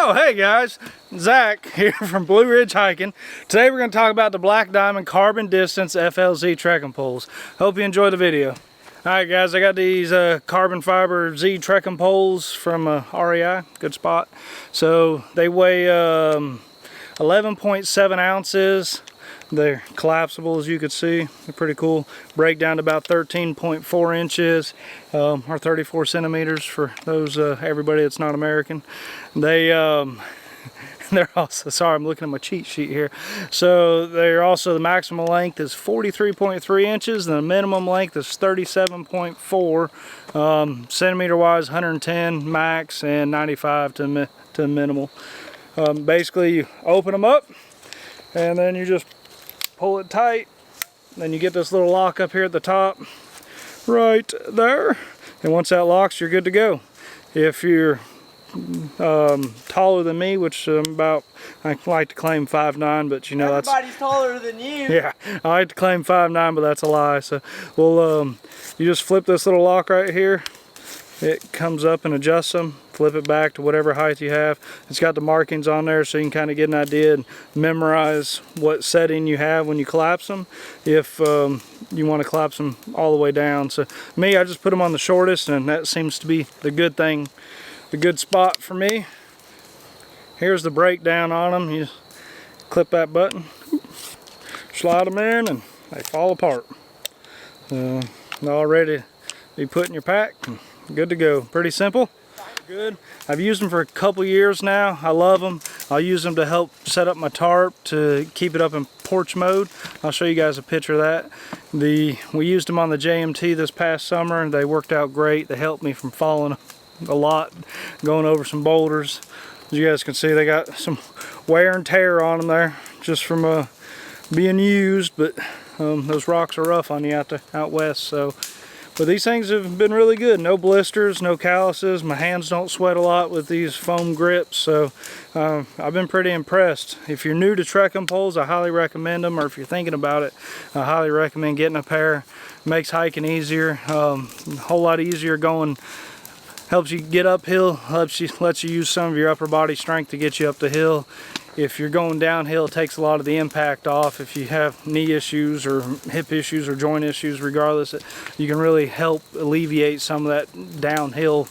Oh, hey guys, Zach here from Blue Ridge Hiking. Today we're going to talk about the Black Diamond Carbon Distance FLZ trekking poles. Hope you enjoy the video. Alright guys, I got these carbon fiber Z trekking poles from REI, good spot. So they weigh 11.7 ounces. They're collapsible, as you can see. They're pretty cool. Break down to about 13.4 inches or 34 centimeters for those everybody that's not American. They're also, sorry, I'm looking at my cheat sheet here. So they're also, the maximum length is 43.3 inches and the minimum length is 37.4 centimeter wise, 110 max and 95 to minimal. Basically you open them up and then you just pull it tight, then you get this little lock up here at the top right there, and once that locks you're good to go. If you're taller than me, which I'm about, I like to claim 5'9", but you know, everybody's taller than you. Yeah, I like to claim 5'9", but that's a lie. So we'll you just flip this little lock right here, it comes up and adjusts them, flip it back to whatever height you have. It's got the markings on there so you can kind of get an idea and memorize what setting you have when you collapse them, if you want to collapse them all the way down. So me, I just put them on the shortest, and that seems to be the good thing, the good spot for me. Here's the breakdown on them. You just clip that button, slide them in, and they fall apart. They're all ready to be put in your pack. Good to go. Pretty simple. Good. I've used them for a couple years now. I love them. I'll use them to help set up my tarp to keep it up in porch mode. I'll show you guys a picture of that. We used them on the JMT this past summer and they worked out great. They helped me from falling a lot, going over some boulders. As you guys can see, they got some wear and tear on them there just from being used, but those rocks are rough on you out west. So. But these things have been really good. No blisters, no calluses. My hands don't sweat a lot with these foam grips, so I've been pretty impressed. If you're new to trekking poles, I highly recommend them, or if you're thinking about it, I highly recommend getting a pair. Makes hiking easier, a whole lot easier going. Helps you get uphill, lets you use some of your upper body strength to get you up the hill. If you're going downhill, it takes a lot of the impact off. If you have knee issues or hip issues or joint issues, regardless, you can really help alleviate some of that downhill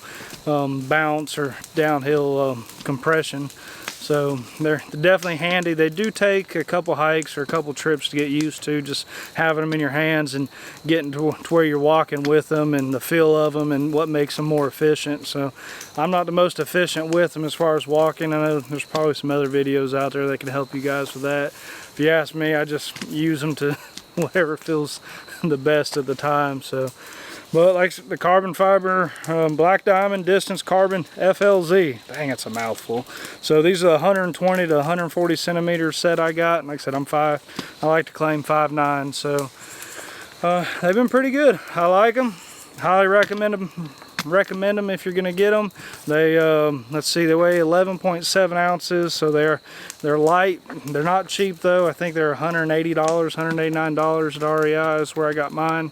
bounce or downhill compression. So they're definitely handy. They do take a couple hikes or a couple trips to get used to, just having them in your hands and getting to where you're walking with them and the feel of them and what makes them more efficient. So I'm not the most efficient with them as far as walking. I know there's probably some other videos out there that can help you guys with that. If you ask me, I just use them to whatever feels the best at the time. So. But like the carbon fiber, Black Diamond Distance Carbon FLZ. Dang, it's a mouthful. So these are 120 to 140 centimeter set I got. And like I said, I'm 5. I like to claim 5'9". So they've been pretty good. I like them. Highly recommend them. Recommend them if you're going to get them. They let's see, they weigh 11.7 ounces, so they're light. They're not cheap though. I think they're $180, $189 at REI is where I got mine.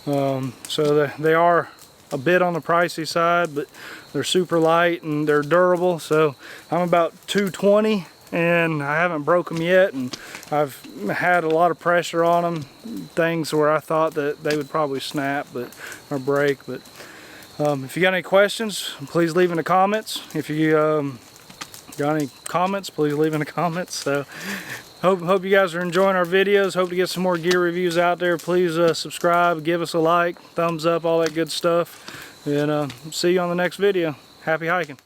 So they are a bit on the pricey side, but they're super light and they're durable. So I'm about 220 and I haven't broke them yet, and I've had a lot of pressure on them, things where I thought that they would probably snap or break. But if you got any questions, please leave in the comments. If you got any comments, please leave in the comments. So hope you guys are enjoying our videos. Hope to get some more gear reviews out there. Please subscribe, give us a like, thumbs up, all that good stuff. And see you on the next video. Happy hiking.